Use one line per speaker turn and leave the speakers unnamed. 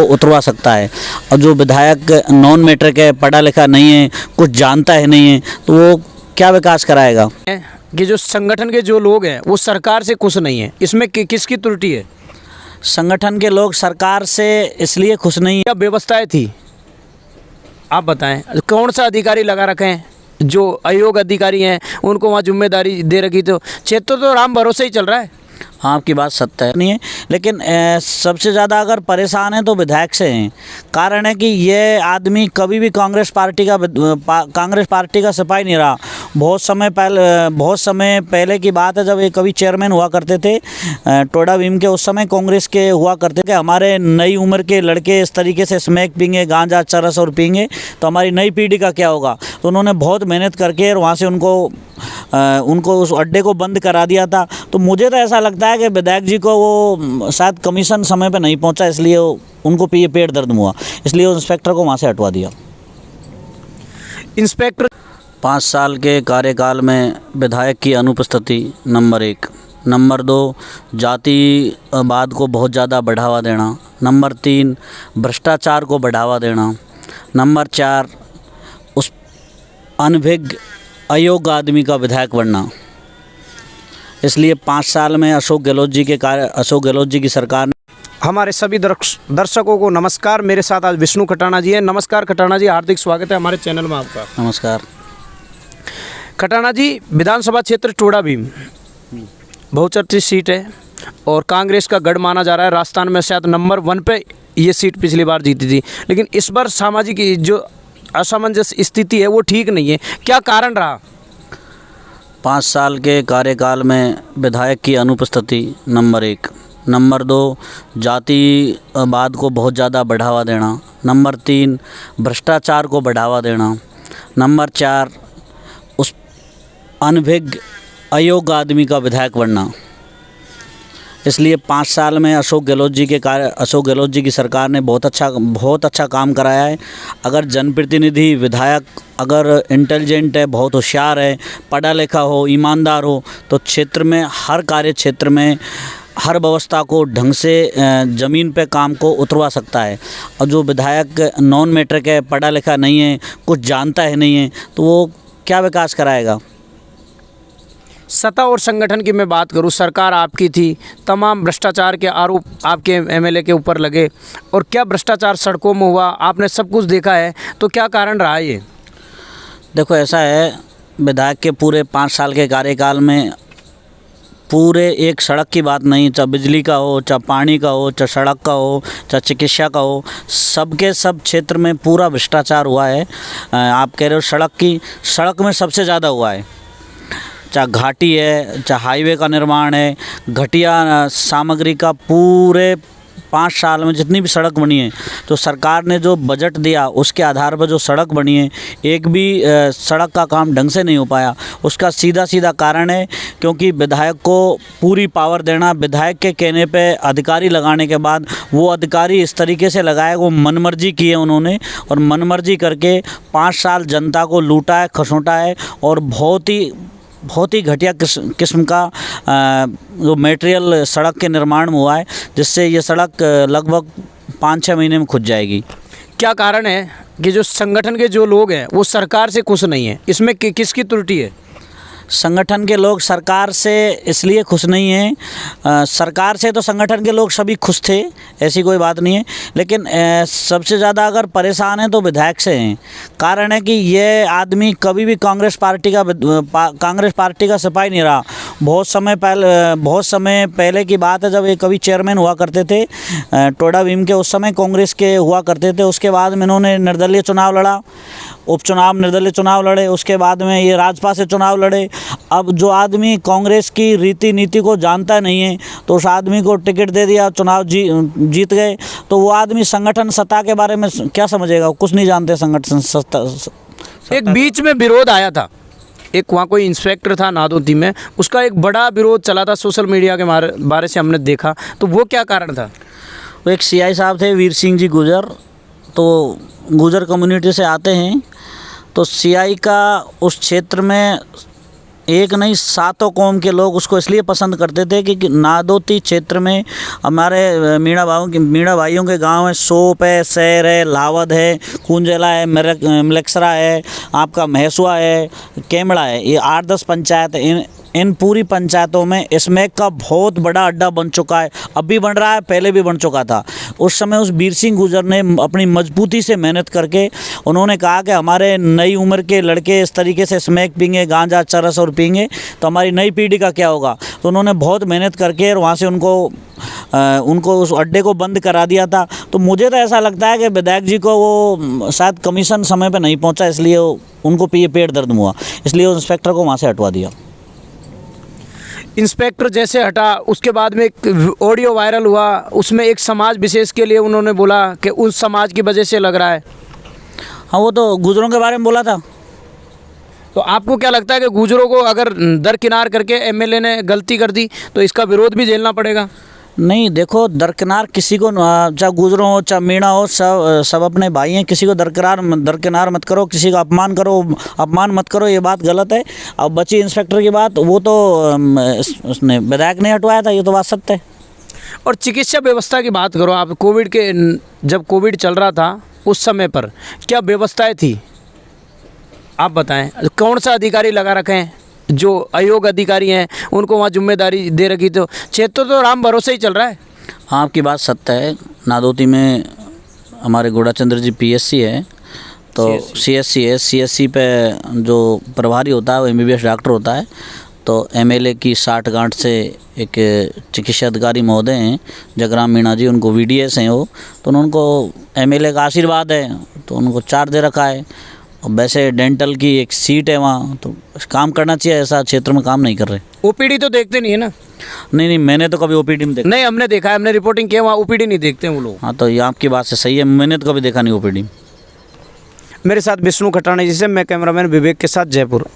उतरवा सकता है। और जो विधायक नॉन मैट्रिक है, पढ़ा लिखा नहीं है, कुछ जानता है नहीं है, तो वो क्या विकास कराएगा।
कि जो संगठन के जो लोग हैं वो सरकार से खुश नहीं है, इसमें किसकी त्रुटि है?
संगठन के लोग सरकार से इसलिए खुश नहीं है।
क्या व्यवस्थाएं थी आप बताएं, कौन सा अधिकारी लगा रखे हैं? जो अयोग्य अधिकारी हैं उनको वहाँ जिम्मेदारी दे रखी, तो क्षेत्र तो राम भरोसे ही चल रहा है।
आपकी बात सत्य है नहीं है, लेकिन सबसे ज़्यादा अगर परेशान है तो विधायक से हैं। कारण है कि ये आदमी कभी भी कांग्रेस पार्टी का सिपाही नहीं रहा। बहुत समय पहले की बात है जब ये कभी चेयरमैन हुआ करते थे टोडा भीम के, उस समय कांग्रेस के हुआ करते थे। हमारे नई उम्र के लड़के इस तरीके से स्मैक पीएंगे, गांजा चरस और पीएंगे तो हमारी नई पीढ़ी का क्या होगा। तो उन्होंने बहुत मेहनत करके और वहाँ से उनको उस अड्डे को बंद करा दिया था। तो मुझे तो ऐसा लगता है कि विधायक जी को वो शायद कमीशन समय पे नहीं पहुंचा, इसलिए उनको पेट दर्द हुआ, इसलिए उस इंस्पेक्टर को वहाँ से हटवा दिया।
इंस्पेक्टर
5 साल के कार्यकाल में विधायक की अनुपस्थिति नंबर 1। नंबर 2, जातिवाद को बहुत ज़्यादा बढ़ावा देना। नंबर 3, भ्रष्टाचार को बढ़ावा देना। नंबर 4, उस अनभिज्ञ अयोग्य आदमी का विधायक बनना। इसलिए 5 साल में अशोक गहलोत जी की सरकार ने।
हमारे सभी दर्शकों को नमस्कार। मेरे साथ आज विष्णु खटाना जी हैं। नमस्कार खटाना जी, हार्दिक स्वागत है हमारे चैनल में आपका।
नमस्कार
खटाना जी, विधानसभा क्षेत्र टोडा भीम बहुचर्चित सीट है और कांग्रेस का गढ़ माना जा रहा है। राजस्थान में शायद नंबर 1 पे ये सीट पिछली बार जीती थी, लेकिन इस बार सामाजिक जो असमंजस स्थिति है वो ठीक नहीं है, क्या कारण रहा?
5 साल के कार्यकाल में विधायक की अनुपस्थिति नंबर 1। नंबर 2, जातिवाद को बहुत ज़्यादा बढ़ावा देना। नंबर 3, भ्रष्टाचार को बढ़ावा देना। नंबर 4, उस अनभिज्ञ अयोग्य आदमी का विधायक बनना। इसलिए 5 साल में अशोक गहलोत जी की सरकार ने बहुत अच्छा काम कराया है। अगर जनप्रतिनिधि विधायक अगर इंटेलिजेंट है, बहुत होशियार है, पढ़ा लिखा हो, ईमानदार हो, तो क्षेत्र में हर कार्य क्षेत्र में हर व्यवस्था को ढंग से ज़मीन पे काम को उतरवा सकता है। और जो विधायक नॉन मैट्रिक है, पढ़ा लिखा नहीं है, कुछ जानता है नहीं है, तो वो क्या विकास कराएगा।
सत्ता और संगठन की मैं बात करूं, सरकार आपकी थी, तमाम भ्रष्टाचार के आरोप आपके एमएलए के ऊपर लगे, और क्या भ्रष्टाचार सड़कों में हुआ, आपने सब कुछ देखा है, तो क्या कारण रहा ये?
देखो ऐसा है, विधायक के पूरे 5 साल के कार्यकाल में पूरे एक सड़क की बात नहीं, चाहे बिजली का हो, चाहे पानी का हो, चाहे सड़क का हो, चाहे चिकित्सा का हो, सब क्षेत्र में पूरा भ्रष्टाचार हुआ है। आप कह रहे हो सड़क में सबसे ज़्यादा हुआ है। चाहे घाटी है, चाहे हाईवे का निर्माण है, घटिया सामग्री का पूरे 5 साल में जितनी भी सड़क बनी है, तो सरकार ने जो बजट दिया उसके आधार पर जो सड़क बनी है, एक भी सड़क का काम ढंग से नहीं हो पाया। उसका सीधा कारण है क्योंकि विधायक को पूरी पावर देना, विधायक के कहने पे अधिकारी लगाने के बाद वो अधिकारी इस तरीके से लगाए, वो मनमर्जी किए उन्होंने, और मनमर्जी करके 5 साल जनता को लूटा है, खसोटा है, और बहुत ही घटिया किस्म का जो मटेरियल सड़क के निर्माण में हुआ है, जिससे ये सड़क लगभग 5-6 महीने में खुद जाएगी।
क्या कारण है कि जो संगठन के जो लोग हैं वो सरकार से खुश नहीं है, इसमें किसकी त्रुटि है?
संगठन के लोग सरकार से इसलिए खुश नहीं हैं। सरकार से तो संगठन के लोग सभी खुश थे, ऐसी कोई बात नहीं है, लेकिन सबसे ज़्यादा अगर परेशान हैं तो विधायक से हैं। कारण है कि ये आदमी कभी भी कांग्रेस पार्टी का सिपाही नहीं रहा। बहुत समय पहले की बात है जब ये कभी चेयरमैन हुआ करते थे टोडा भीम के, उस समय कांग्रेस के हुआ करते थे। उसके बाद में इन्होंने निर्दलीय चुनाव लड़ा, निर्दलीय चुनाव लड़े, उसके बाद में ये राजपा से चुनाव लड़े। अब जो आदमी कांग्रेस की रीति नीति को जानता नहीं है, तो उस आदमी को टिकट दे दिया, चुनाव जीत गए, तो वो आदमी संगठन सत्ता के बारे में क्या समझेगा, कुछ नहीं जानते संगठन सत्ता।
एक बीच में विरोध आया था, एक वहाँ कोई इंस्पेक्टर था नादौती में, उसका एक बड़ा विरोध चला था सोशल मीडिया के बारे से हमने देखा, तो वो क्या कारण था?
वो एक सीआई साहब थे, वीर सिंह जी गुजर, तो गुजर कम्युनिटी से आते हैं, तो सीआई का उस क्षेत्र में एक नहीं, सातों कौम के लोग उसको इसलिए पसंद करते थे कि नादौती क्षेत्र में हमारे मीणा भाइयों के गांव है, सोप है, सैर है, लावद है, कुंजला है, मिलक्सरा है, आपका महसुआ है, केमड़ा है, ये 8-10 पंचायत है। इन पूरी पंचायतों में स्मैक का बहुत बड़ा अड्डा बन चुका है, अब भी बन रहा है, पहले भी बन चुका था। उस समय उस वीर सिंह गुर्जर ने अपनी मजबूती से मेहनत करके उन्होंने कहा कि हमारे नई उम्र के लड़के इस तरीके से स्मैक पीएंगे, गांजा चरस और पीएंगे तो हमारी नई पीढ़ी का क्या होगा। तो उन्होंने बहुत मेहनत करके और वहाँ से उनको उस अड्डे को बंद करा दिया था। तो मुझे तो ऐसा लगता है कि विधायक जी को वो शायद कमीशन समय पर नहीं पहुँचा, इसलिए उनको पेट दर्द हुआ, इसलिए उस इंस्पेक्टर को वहाँ से हटवा दिया।
इंस्पेक्टर जैसे हटा, उसके बाद में एक ऑडियो वायरल हुआ, उसमें एक समाज विशेष के लिए उन्होंने बोला कि उस समाज की वजह से लग रहा है।
हाँ, वो तो गुजरों के बारे में बोला था।
तो आपको क्या लगता है कि गुजरों को अगर दरकिनार करके एमएलए ने गलती कर दी तो इसका विरोध भी झेलना पड़ेगा?
नहीं, देखो, दरकिनार किसी को, चाहे गुजरों हो चाहे मीणा हो, सब अपने भाई हैं, किसी को दरकिनार मत करो, किसी का अपमान मत करो, ये बात गलत है। अब बची इंस्पेक्टर की बात, वो तो उसने विधायक ने हटवाया था, ये तो बात सत्य है।
और चिकित्सा व्यवस्था की बात करो आप, जब कोविड चल रहा था उस समय पर क्या व्यवस्थाएं थी, आप बताएं। कौन सा अधिकारी लगा रखे हैं, जो अयोग्य अधिकारी हैं उनको वहाँ जिम्मेदारी दे रखी, तो क्षेत्र तो राम भरोसे ही चल रहा है।
हाँ, आपकी बात सत्य है। नादौती में हमारे गौड़ाचंद्र जी पीएससी है, तो सीएससी है, सीएससी पे जो प्रभारी होता है वो एमबीबीएस डॉक्टर होता है। तो एमएलए की 60 गांठ से एक चिकित्सा अधिकारी महोदय हैं जगराम मीणा जी, उनको वीडीएस हैं वो, तो उनको एमएलए का आशीर्वाद है तो उनको चार्ज दे रखा है। और वैसे डेंटल की एक सीट है वहाँ, तो काम करना चाहिए, ऐसा क्षेत्र में काम नहीं कर रहे।
ओपीडी तो देखते नहीं है ना?
नहीं, मैंने तो कभी ओपीडी में देखा
नहीं, हमने देखा है, हमने रिपोर्टिंग किया, वहाँ ओपीडी नहीं देखते हैं वो लोग।
हाँ, तो ये आपकी बात से सही है, मैंने तो कभी देखा नहीं ओपीडी।
मेरे साथ विष्णु खटाना जी से, मैं कैमरामैन विवेक के साथ, जयपुर।